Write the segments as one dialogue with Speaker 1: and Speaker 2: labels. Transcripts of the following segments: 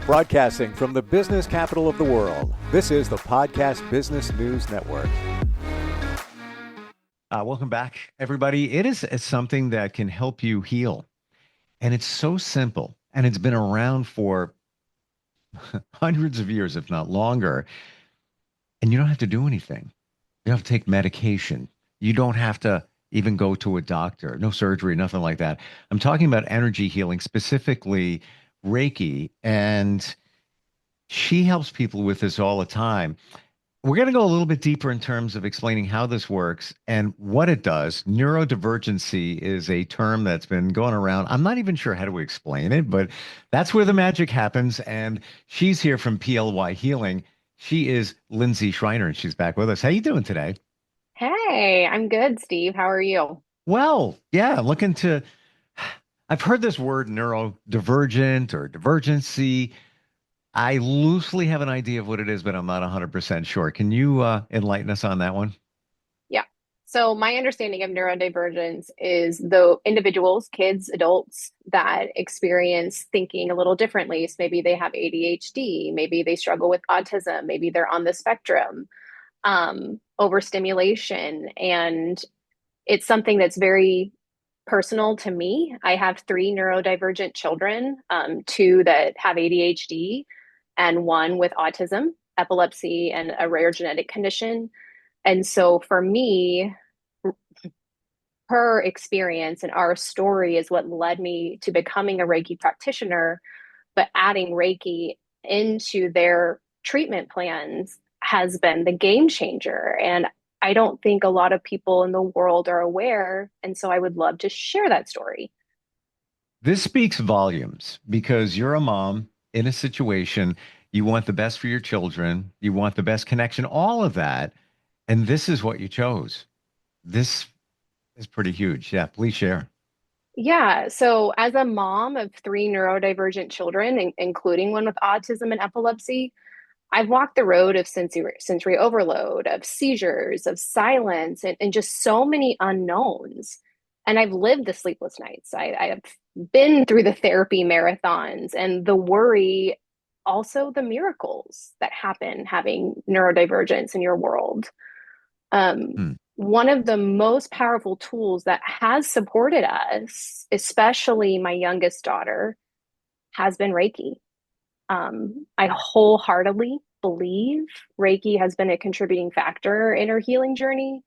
Speaker 1: Broadcasting from the business capital of the world, this is the Podcast Business News Network.
Speaker 2: Welcome back, everybody. It's something that can help you heal. And it's so simple. And it's been around for hundreds of years, if not longer. And you don't have to do anything. You don't have to take medication. You don't have to even go to a doctor. No surgery, nothing like that. I'm talking about energy healing, specifically Reiki. And she helps people with this all the time. We're going to go a little bit deeper in terms of explaining how this works and what it does. Neurodivergency is a term that's been going around. I'm not even sure how to explain it, but that's where the magic happens. And she's here from PLY Healing. She is Linzi Schreiner, and she's back with us. How you doing today?
Speaker 3: Hey, I'm good, Steve. How are you?
Speaker 2: Well, yeah, looking to. I've heard this word neurodivergent or divergency. I loosely have an idea of what it is, but I'm not 100% sure. Can you enlighten us on that one?
Speaker 3: Yeah. So my understanding of neurodivergence is the individuals, kids, adults that experience thinking a little differently. So maybe they have ADHD, maybe they struggle with autism, maybe they're on the spectrum, overstimulation. And it's something that's very personal to me. I have three neurodivergent children, two that have ADHD and one with autism, epilepsy, and a rare genetic condition. And so for me, her experience and our story is what led me to becoming a Reiki practitioner, but adding Reiki into their treatment plans has been the game changer. And I don't think a lot of people in the world are aware. And so I would love to share that story.
Speaker 2: This speaks volumes because you're a mom in a situation, you want the best for your children, you want the best connection, all of that. And this is what you chose. This is pretty huge. Yeah, please share.
Speaker 3: Yeah. So, as a mom of three neurodivergent children, including one with autism and epilepsy, I've walked the road of sensory overload, of seizures, of silence, and just so many unknowns. And I've lived the sleepless nights. I have been through the therapy marathons and the worry, also the miracles that happen having neurodivergence in your world.
Speaker 2: Hmm.
Speaker 3: One of the most powerful tools that has supported us, especially my youngest daughter, has been Reiki. I wholeheartedly believe Reiki has been a contributing factor in her healing journey.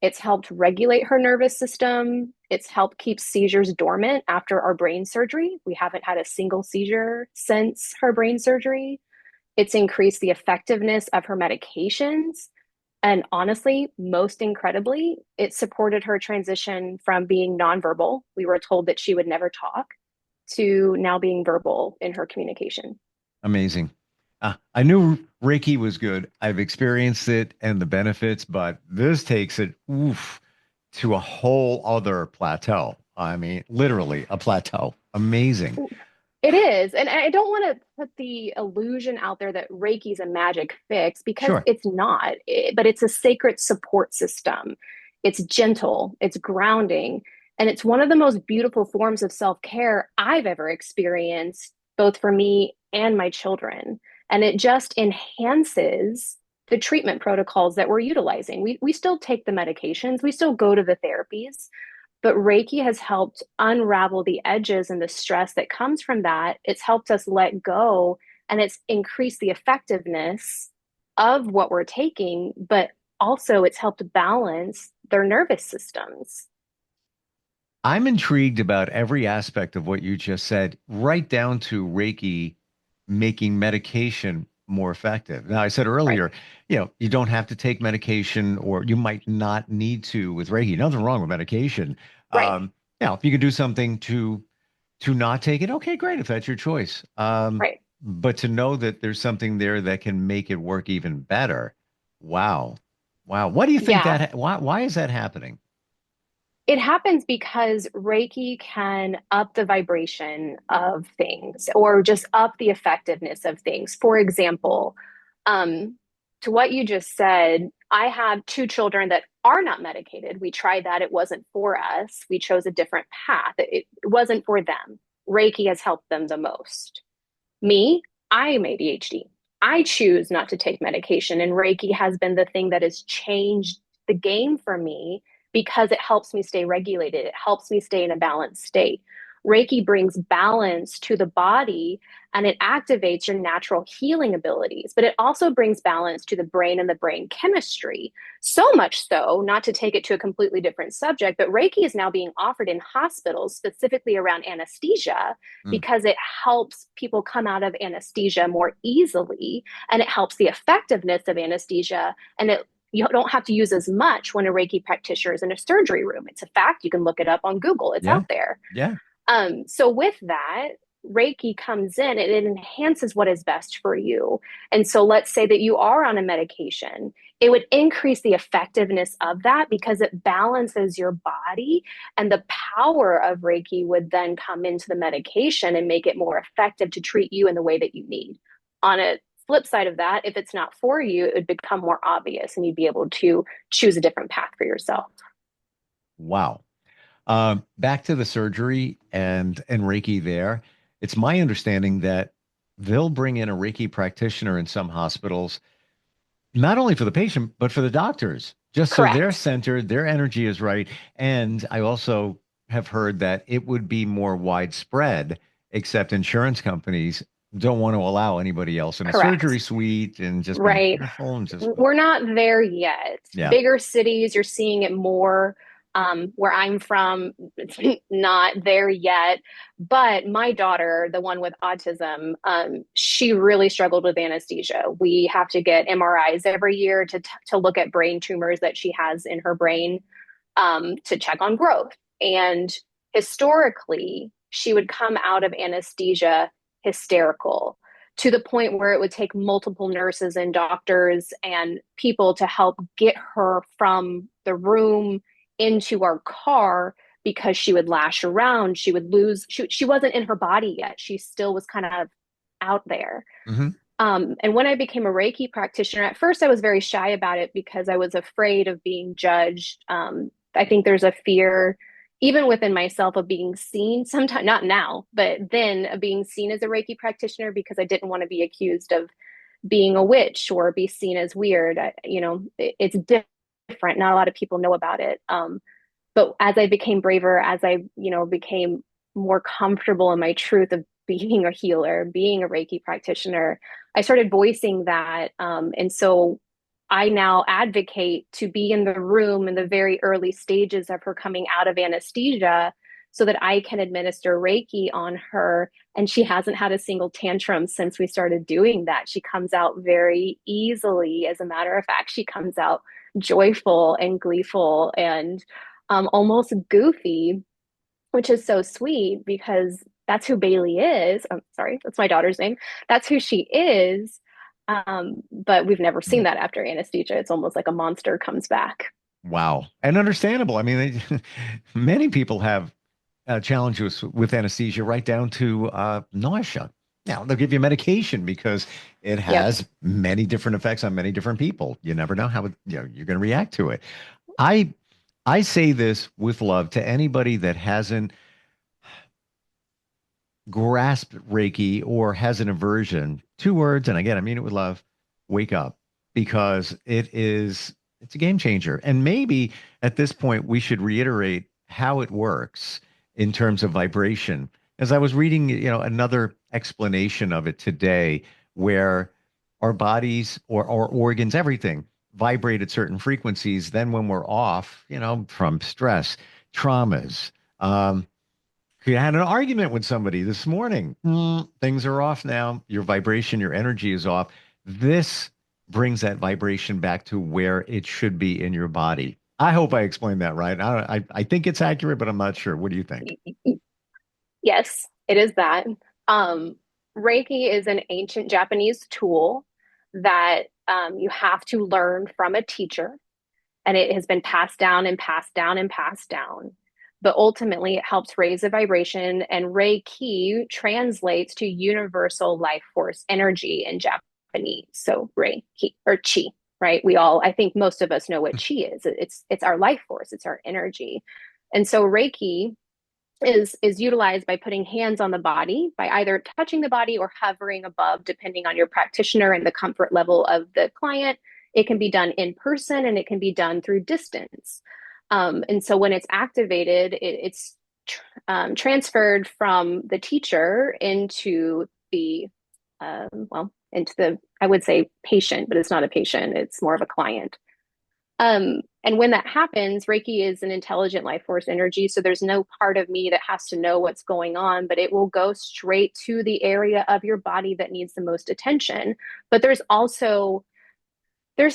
Speaker 3: It's helped regulate her nervous system. It's helped keep seizures dormant after our brain surgery. We haven't had a single seizure since her brain surgery. It's increased the effectiveness of her medications. And honestly, most incredibly, it supported her transition from being nonverbal. We were told that she would never talk to now being verbal in her communication.
Speaker 2: Amazing. I knew Reiki was good. I've experienced it and the benefits, but this takes it to a whole other plateau. I mean, literally a plateau. Amazing.
Speaker 3: It is. And I don't want to put the illusion out there that Reiki's a magic fix because
Speaker 2: Sure.
Speaker 3: it's not, but it's a sacred support system. It's gentle, it's grounding, and it's one of the most beautiful forms of self-care I've ever experienced, both for me and my children. And it just enhances the treatment protocols that we're utilizing. We still take the medications, we still go to the therapies, but Reiki has helped unravel the edges and the stress that comes from that. It's helped us let go and it's increased the effectiveness of what we're taking, but also it's helped balance their nervous systems.
Speaker 2: I'm intrigued about every aspect of what you just said, right down to Reiki making medication more effective. Now, I said
Speaker 3: Right,
Speaker 2: earlier, you don't have to take medication or you might not need to with Reiki. Nothing wrong with medication.
Speaker 3: right,
Speaker 2: If you can do something to not take it, okay, great, if that's your choice.
Speaker 3: right.
Speaker 2: But to know that there's something there that can make it work even better. Wow. Wow. What do you think
Speaker 3: Yeah,
Speaker 2: why is that happening?
Speaker 3: it happens because Reiki can up the vibration of things or just up the effectiveness of things. For example, um, to what you just said, I have two children that are not medicated. We tried that. It wasn't for us. We chose a different path. It wasn't for them. Reiki has helped them the most. Me, I'm ADHD. I choose not to take medication, and Reiki has been the thing that has changed the game for me because it helps me stay regulated. It helps me stay in a balanced state. Reiki brings balance to the body and it activates your natural healing abilities, but it also brings balance to the brain and the brain chemistry. So much so, not to take it to a completely different subject, but Reiki is now being offered in hospitals specifically around anesthesia
Speaker 2: Mm.
Speaker 3: because it helps people come out of anesthesia more easily and it helps the effectiveness of anesthesia and it you don't have to use as much when a Reiki practitioner is in a surgery room. It's a fact. You can look it up on Google. It's
Speaker 2: Yeah.
Speaker 3: out there.
Speaker 2: Yeah.
Speaker 3: So with that, Reiki comes in and it enhances what is best for you. And so let's say that you are on a medication, it would increase the effectiveness of that because it balances your body, and the power of Reiki would then come into the medication and make it more effective to treat you in the way that you need. On a flip side of that, if it's not for you, it would become more obvious and you'd be able to choose a different path for yourself.
Speaker 2: Wow. Back to the surgery and Reiki there. It's my understanding that they'll bring in a Reiki practitioner in some hospitals, not only for the patient, but for the doctors, just so they're
Speaker 3: Correct.
Speaker 2: centered, their energy is right. And I also have heard that it would be more widespread, except insurance companies don't want to allow anybody else in a surgery
Speaker 3: Correct.
Speaker 2: suite and just being
Speaker 3: Right.
Speaker 2: careful and just,
Speaker 3: We're not there yet.
Speaker 2: yeah.
Speaker 3: Bigger cities, you're seeing it more. Where I'm from, it's not there yet. But my daughter, the one with autism, she really struggled with anesthesia. We have to get MRIs every year to look at brain tumors that she has in her brain, to check on growth. And historically, she would come out of anesthesia hysterical to the point where it would take multiple nurses and doctors and people to help get her from the room into our car because she would lash around. She would lose, she wasn't in her body yet. She still was kind of out there.
Speaker 2: Hmm.
Speaker 3: And when I became a Reiki practitioner, at first I was very shy about it because I was afraid of being judged. I think there's a fear, even within myself, of being seen sometimes, not now, but then of being seen as a Reiki practitioner because I didn't want to be accused of being a witch or be seen as weird. It's different. Not a lot of people know about it. But as I became braver, as I, became more comfortable in my truth of being a healer, being a Reiki practitioner, I started voicing that. And so I now advocate to be in the room in the very early stages of her coming out of anesthesia so that I can administer Reiki on her. And she hasn't had a single tantrum since we started doing that. She comes out very easily. As a matter of fact, she comes out joyful and gleeful and almost goofy, which is so sweet because that's who Bailey is. I'm sorry, that's my daughter's name. That's who she is. But we've never seen that after anesthesia. It's almost like a monster comes back.
Speaker 2: Wow. And understandable. I mean, many people have challenges with anesthesia, right down to nausea. Now, they'll give you medication because it
Speaker 3: Yep.
Speaker 2: has many different effects on many different people. You never know how you're going to react to it. I I say this with love to anybody that hasn't grasped Reiki or has an aversion. Two words, and again, I mean it with love. Wake up, because it's a game changer. And maybe at this point we should reiterate how it works in terms of vibration. As I was reading, another explanation of it today, where our bodies or our organs, everything vibrate at certain frequencies. Then when we're off, from stress, traumas, you had an argument with somebody this morning. Things are off now. Your vibration, your energy is off. This brings that vibration back to where it should be in your body. I hope I explained that right. I think it's accurate, but I'm not sure. What do you think?
Speaker 3: Yes, it is that. Um, Reiki is an ancient Japanese tool that you have to learn from a teacher, and it has been passed down and passed down and passed down. But ultimately, it helps raise the vibration, and Reiki translates to universal life force energy in Japanese. So Reiki or Chi, right? I think most of us know what Chi is. It's our life force. It's our energy, and so Reiki is utilized by putting hands on the body, by either touching the body or hovering above, depending on your practitioner and the comfort level of the client. It can be done in person and it can be done through distance. And so when it's activated, it's transferred from the teacher into the, into the, I would say patient, but it's not a patient, it's more of a client. And when that happens, Reiki is an intelligent life force energy. So there's no part of me that has to know what's going on, but it will go straight to the area of your body that needs the most attention. But there's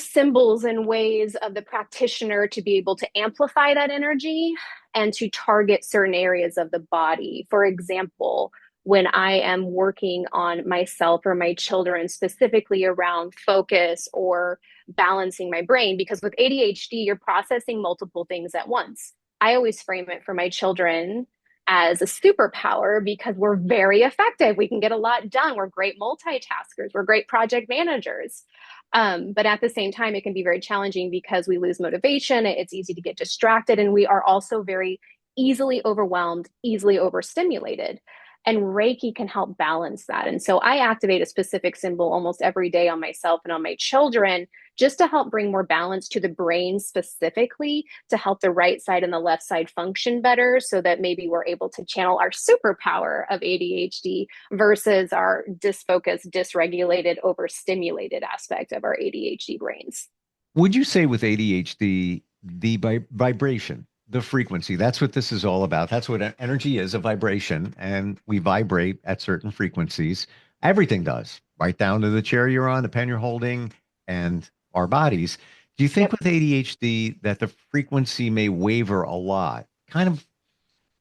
Speaker 3: symbols and ways of the practitioner to be able to amplify that energy and to target certain areas of the body. For example, when I am working on myself or my children, specifically around focus or balancing my brain, because with ADHD, you're processing multiple things at once. I always frame it for my children as a superpower because we're very effective. We can get a lot done. We're great multitaskers. We're great project managers. But at the same time, it can be very challenging because we lose motivation. It's easy to get distracted, and we are also very easily overwhelmed, easily overstimulated. And Reiki can help balance that. And so I activate a specific symbol almost every day on myself and on my children just to help bring more balance to the brain specifically, to help the right side and the left side function better so that maybe we're able to channel our superpower of ADHD versus our disfocused, dysregulated, overstimulated aspect of our ADHD brains.
Speaker 2: Would you say with ADHD, the vibration, the frequency, that's what this is all about? That's what energy is, a vibration, and we vibrate at certain frequencies. Everything does, right down to the chair you're on, the pen you're holding, and our bodies. Do you think
Speaker 3: Yep.
Speaker 2: with ADHD that the frequency may waver a lot? Kind of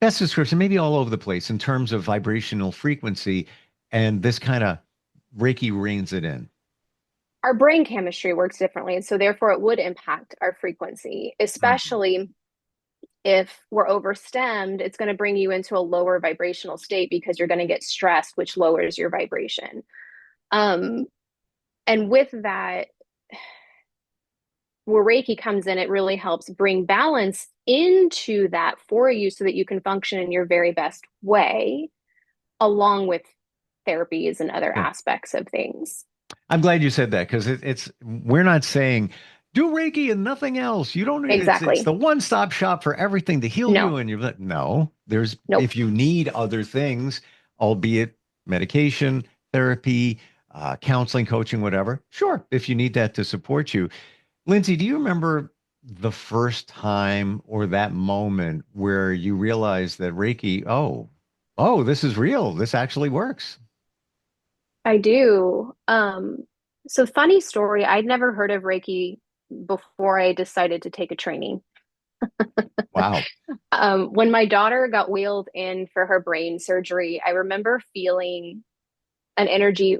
Speaker 2: best description, maybe all over the place in terms of vibrational frequency, and this kind of Reiki reins it in.
Speaker 3: Our brain chemistry works differently. And so, therefore, it would impact our frequency,
Speaker 2: Mhm.
Speaker 3: especially if we're overstemmed. It's going to bring you into a lower vibrational state because you're going to get stressed, which lowers your vibration. Um, and with that, where Reiki comes in, it really helps bring balance into that for you so that you can function in your very best way, along with therapies and other
Speaker 2: Sure.
Speaker 3: aspects of things.
Speaker 2: I'm glad you said that because it's we're not saying do Reiki and nothing else. You don't. It's
Speaker 3: Exactly.
Speaker 2: the one-stop shop for everything to heal you.
Speaker 3: No,
Speaker 2: And you're like, no. There's
Speaker 3: nope.
Speaker 2: if you need other things, albeit medication, therapy, counseling, coaching, whatever. Sure, if you need that to support you. Lindsay, do you remember the first time or that moment where you realized that Reiki, oh, this is real. This actually works.
Speaker 3: I do. So funny story, I'd never heard of Reiki before I decided to take a training.
Speaker 2: Wow.
Speaker 3: When my daughter got wheeled in for her brain surgery, I remember feeling an energy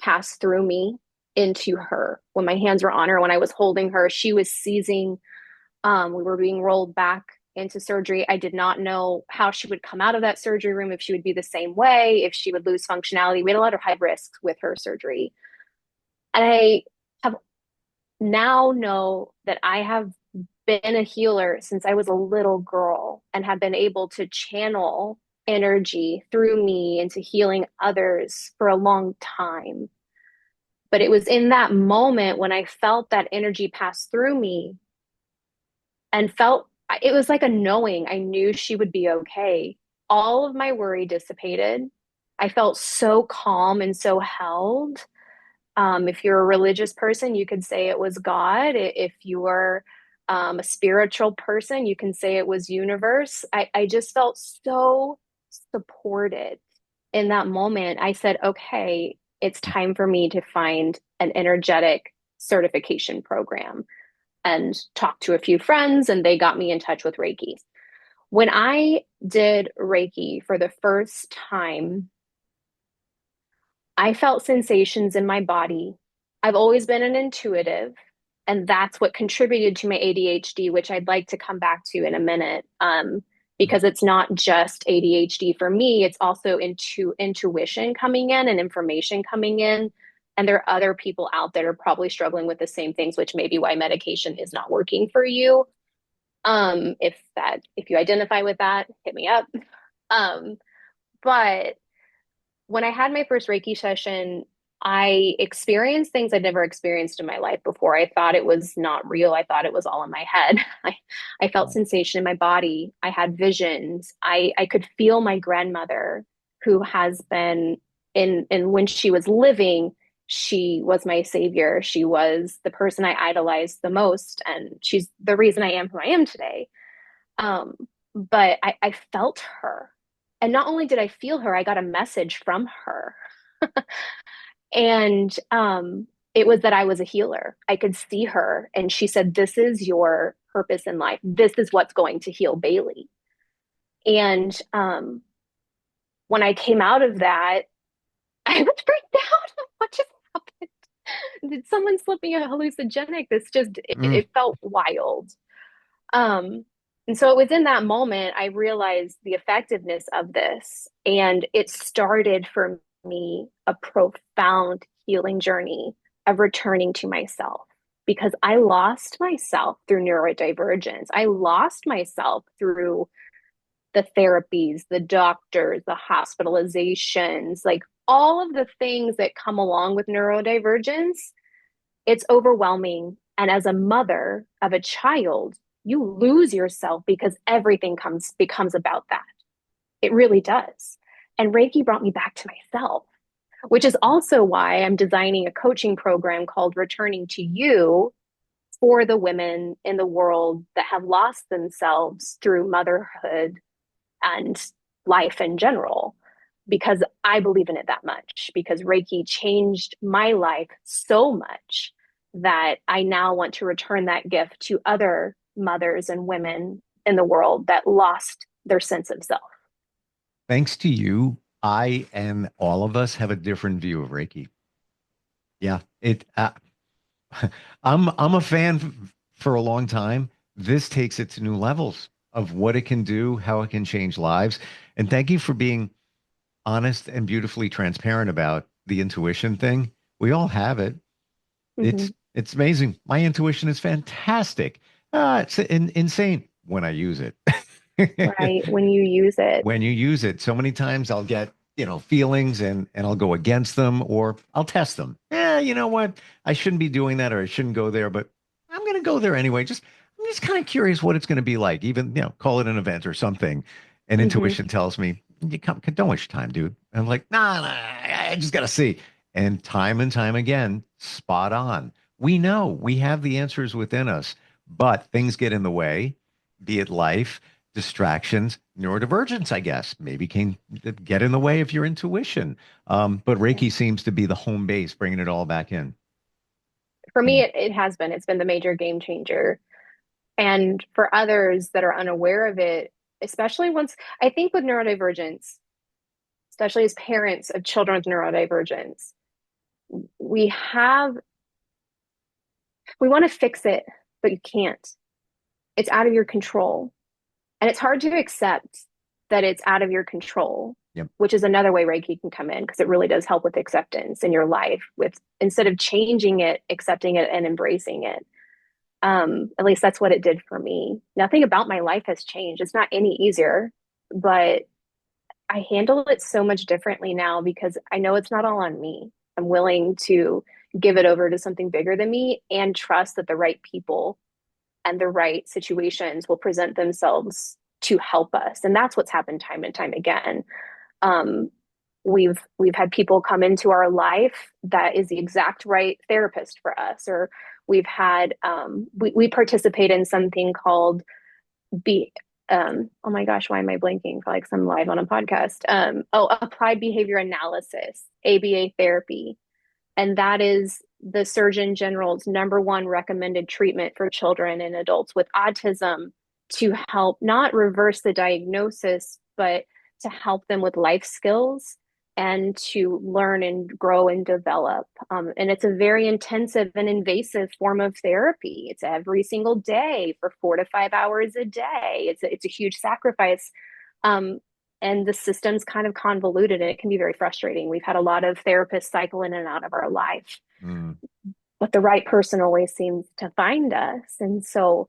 Speaker 3: pass through me into her. When my hands were on her, when I was holding her, she was seizing. We were being rolled back into surgery. I did not know how she would come out of that surgery room, if she would be the same way, if she would lose functionality. We had a lot of high risks with her surgery. And I have now know that I have been a healer since I was a little girl and have been able to channel energy through me into healing others for a long time. But it was in that moment when I felt that energy pass through me and felt it was like a knowing. I knew she would be okay. All of my worry dissipated. I felt so calm and so held. If you're a religious person, you could say it was God. If you are a spiritual person, you can say it was universe. I just felt so supported in that moment. I said, okay, it's time for me to find an energetic certification program and talk to a few friends, and they got me in touch with Reiki. When I did Reiki for the first time, I felt sensations in my body. I've always been an intuitive, and that's what contributed to my ADHD, which I'd like to come back to in a minute. Because it's not just ADHD for me, it's also intuition coming in and information coming in. And there are other people out there probably struggling with the same things, which may be why medication is not working for you. If you identify with that, hit me up. Um, but when I had my first Reiki session, I experienced things I'd never experienced in my life before. I thought it was not real. I thought it was all in my head. I felt sensation in my body. I had visions. I could feel my grandmother, who has been in when she was living, she was my savior. She was the person I idolized the most, and she's the reason I am who I am today. Um, but I felt her. And not only did I feel her, I got a message from her. And it was that I was a healer. I could see her, and she said, "This is your purpose in life. This is what's going to heal Bailey." And when I came out of that, I was freaked out. What just happened? Did someone slip me a hallucinogenic?
Speaker 2: Mm.
Speaker 3: It felt wild. Um, and so it was in that moment I realized the effectiveness of this. And it started for me a profound healing journey of returning to myself because I lost myself through neurodivergence. I lost myself through the therapies, the doctors, the hospitalizations, like all of the things that come along with neurodivergence. It's overwhelming. And as a mother of a child, you lose yourself because everything becomes about that. It really does. And Reiki brought me back to myself, which is also why I'm designing a coaching program called Returning to You for the women in the world that have lost themselves through motherhood and life in general, because I believe in it that much, because Reiki changed my life so much that I now want to return that gift to other mothers and women in the world that lost their sense of self.
Speaker 2: Thanks to you, I and all of us have a different view of Reiki. Yeah, it. I'm a fan for a long time. This takes it to new levels of what it can do, how it can change lives. And thank you for being honest and beautifully transparent about the intuition thing. We all have it.
Speaker 3: Mm-hmm.
Speaker 2: It's amazing. My intuition is fantastic. It's insane when I use it.
Speaker 3: Right. When you use it.
Speaker 2: When you use it, so many times I'll get, feelings and I'll go against them or I'll test them. Yeah, you know what? I shouldn't be doing that or I shouldn't go there, but I'm going to go there anyway. I'm just kind of curious what it's going to be like. Even, call it an event or something. And
Speaker 3: Mm-hmm.
Speaker 2: intuition tells me, don't waste your time, dude. And I'm like, nah, I just got to see. And time again, spot on. We know we have the answers within us, but things get in the way, be it life, distractions, neurodivergence, I guess, maybe can get in the way of your intuition. But
Speaker 3: Yeah.
Speaker 2: Reiki seems to be the home base, bringing it all back in.
Speaker 3: For me,
Speaker 2: Mm.
Speaker 3: it has been. It's been the major game changer. And for others that are unaware of it, especially once, I think with neurodivergence, especially as parents of children with neurodivergence, we have, we want to fix it, but you can't. It's out of your control. And it's hard to accept that it's out of your control,
Speaker 2: Yep.
Speaker 3: which is another way Reiki can come in because it really does help with acceptance in your life with instead of changing it, accepting it and embracing it. At least that's what it did for me. Nothing about my life has changed. It's not any easier, but I handle it so much differently now because I know it's not all on me. I'm willing to give it over to something bigger than me and trust that the right people and the right situations will present themselves to help us. And that's what's happened time and time again. Um, we've had people come into our life that is the exact right therapist for us, or we've had we participate in something called be oh my gosh, why am I blanking? For like some live on a podcast. Applied behavior analysis, ABA therapy, and that is the Surgeon General's number one recommended treatment for children and adults with autism to help not reverse the diagnosis, but to help them with life skills and to learn and grow and develop. And it's a very intensive and invasive form of therapy. It's every single day for 4 to 5 hours a day. It's a huge sacrifice. Um, and the system's kind of convoluted and it can be very frustrating. We've had a lot of therapists cycle in and out of our life,
Speaker 2: Mm.
Speaker 3: but the right person always seems to find us. And so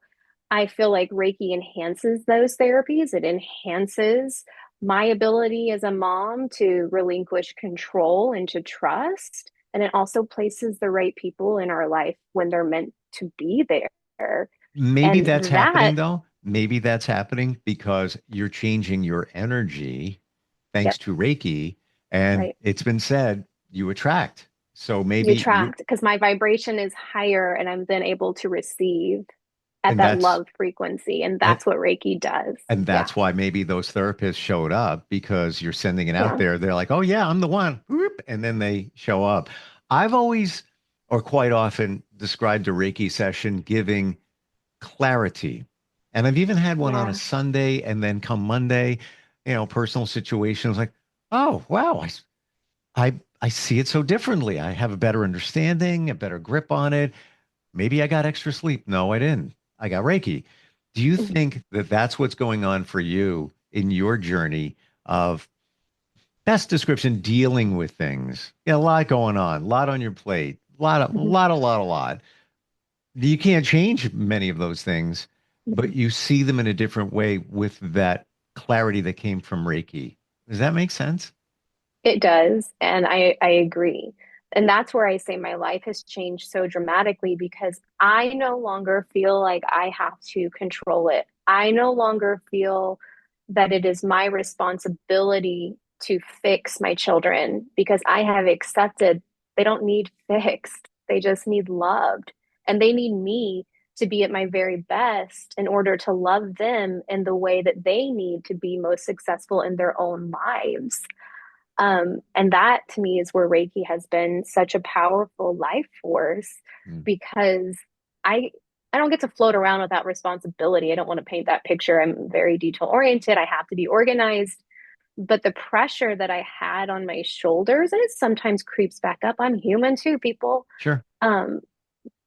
Speaker 3: I feel like Reiki enhances those therapies. It enhances my ability as a mom to relinquish control and to trust. And it also places the right people in our life when they're meant to be there.
Speaker 2: Maybe
Speaker 3: And
Speaker 2: that's
Speaker 3: that,
Speaker 2: happening though. Maybe that's happening because you're changing your energy thanks
Speaker 3: yep,
Speaker 2: to Reiki. And
Speaker 3: right.
Speaker 2: it's been said you attract. So
Speaker 3: You
Speaker 2: maybe you,
Speaker 3: attract because my vibration is higher and I'm then able to receive at
Speaker 2: and
Speaker 3: that
Speaker 2: that's,
Speaker 3: love frequency. And
Speaker 2: and,
Speaker 3: that's what Reiki does.
Speaker 2: and
Speaker 3: Yeah.
Speaker 2: that's why maybe those therapists showed up because you're sending it out
Speaker 3: Yeah.
Speaker 2: there. They're like, oh, yeah, I'm the one. Whoop, and then they show up. I've always, or quite often, described a Reiki session giving clarity. And I've even had one on a
Speaker 3: Yeah.
Speaker 2: Sunday and then come Monday, personal situations like, oh, wow, I see it so differently. I have a better understanding, a better grip on it. Maybe I got extra sleep. No, I didn't. I got Reiki. Do you
Speaker 3: Mhm.
Speaker 2: think that that's what's going on for you in your journey of best description dealing with things? Yeah, a lot going on, a lot on your plate,
Speaker 3: Mhm.
Speaker 2: a lot. You can't change many of those things, but
Speaker 3: Mhm.
Speaker 2: you see them in a different way with that clarity that came from Reiki. Does that make sense?
Speaker 3: It does, and I agree. And that's where I say my life has changed so dramatically because I no longer feel like I have to control it. I no longer feel that it is my responsibility to fix my children because I have accepted they don't need fixed. They just need loved. And they need me to be at my very best in order to love them in the way that they need to be most successful in their own lives. And that to me is where Reiki has been such a powerful life force
Speaker 2: Mm.
Speaker 3: because I I don't get to float around without responsibility. I don't want to paint that picture. I'm very detail oriented. I have to be organized. But the pressure that I had on my shoulders, and it sometimes creeps back up. I'm human too, people.
Speaker 2: Sure.
Speaker 3: Um,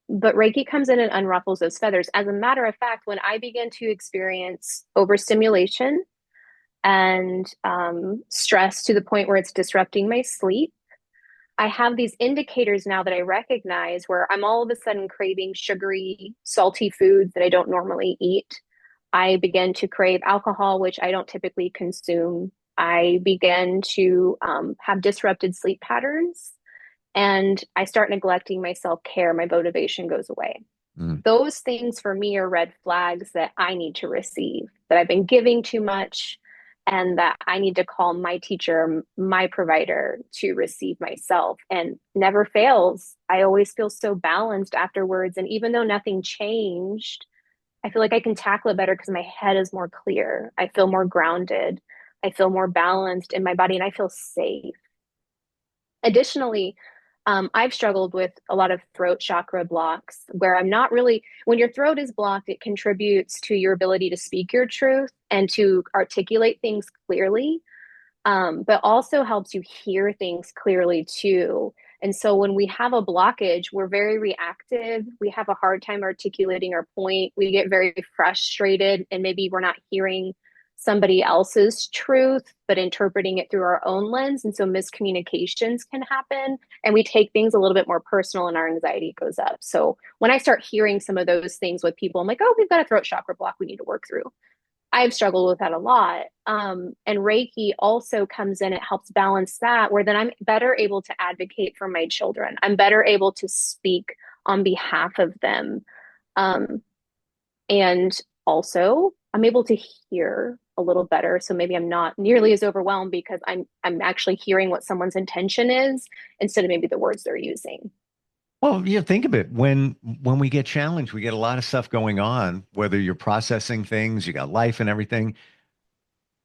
Speaker 3: but Reiki comes in and unruffles those feathers. As a matter of fact, when I begin to experience overstimulation and stress to the point where it's disrupting my sleep, I have these indicators now that I recognize where I'm all of a sudden craving sugary, salty foods that I don't normally eat. I begin to crave alcohol, which I don't typically consume. I begin to have disrupted sleep patterns and I start neglecting my self care. My motivation goes away.
Speaker 2: Mm.
Speaker 3: Those things for me are red flags that I need to receive, that I've been giving too much, and that I need to call my teacher, my provider to receive myself. And never fails. I always feel so balanced afterwards. And even though nothing changed, I feel like I can tackle it better because my head is more clear. I feel more grounded. I feel more balanced in my body and I feel safe. Additionally, I've struggled with a lot of throat chakra blocks where I'm not really, when your throat is blocked, it contributes to your ability to speak your truth and to articulate things clearly, but also helps you hear things clearly too. And so when we have a blockage, we're very reactive. We have a hard time articulating our point. We get very frustrated, and maybe we're not hearing somebody else's truth, but interpreting it through our own lens. And so miscommunications can happen, and we take things a little bit more personal, and our anxiety goes up. So when I start hearing some of those things with people, I'm like, oh, we've got a throat chakra block we need to work through. I've struggled with that a lot. And Reiki also comes in, it helps balance that, where then I'm better able to advocate for my children. I'm better able to speak on behalf of them. Um, and also, I'm able to hear a little better. So maybe I'm not nearly as overwhelmed because I'm actually hearing what someone's intention is instead of maybe the words they're using.
Speaker 2: Well, yeah, think of it. When we get challenged, we get a lot of stuff going on, whether you're processing things, you got life and everything.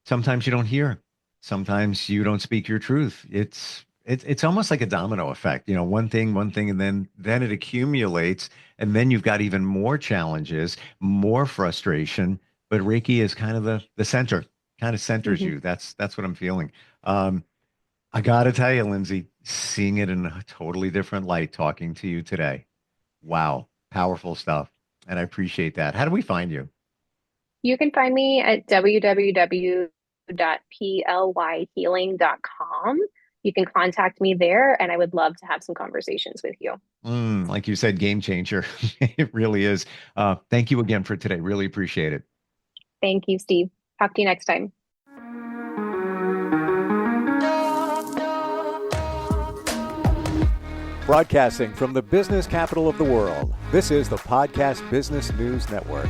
Speaker 2: Sometimes you don't hear. Sometimes you don't speak your truth. It's almost like a domino effect. One thing, and then it accumulates, and then you've got even more challenges, more frustration. But Reiki is kind of the center, kind of centers
Speaker 3: Mhm.
Speaker 2: you. That's what I'm feeling. I gotta tell you, Lindsay, seeing it in a totally different light, talking to you today. Wow, powerful stuff. And I appreciate that. How do we find you?
Speaker 3: You can find me at www.plyhealing.com. You can contact me there, and I would love to have some conversations with you.
Speaker 2: Like you said, game changer. It really is. Thank you again for today. Really appreciate it.
Speaker 3: Thank you, Steve. Talk to you next time.
Speaker 1: Broadcasting from the business capital of the world, this is the Podcast Business News Network.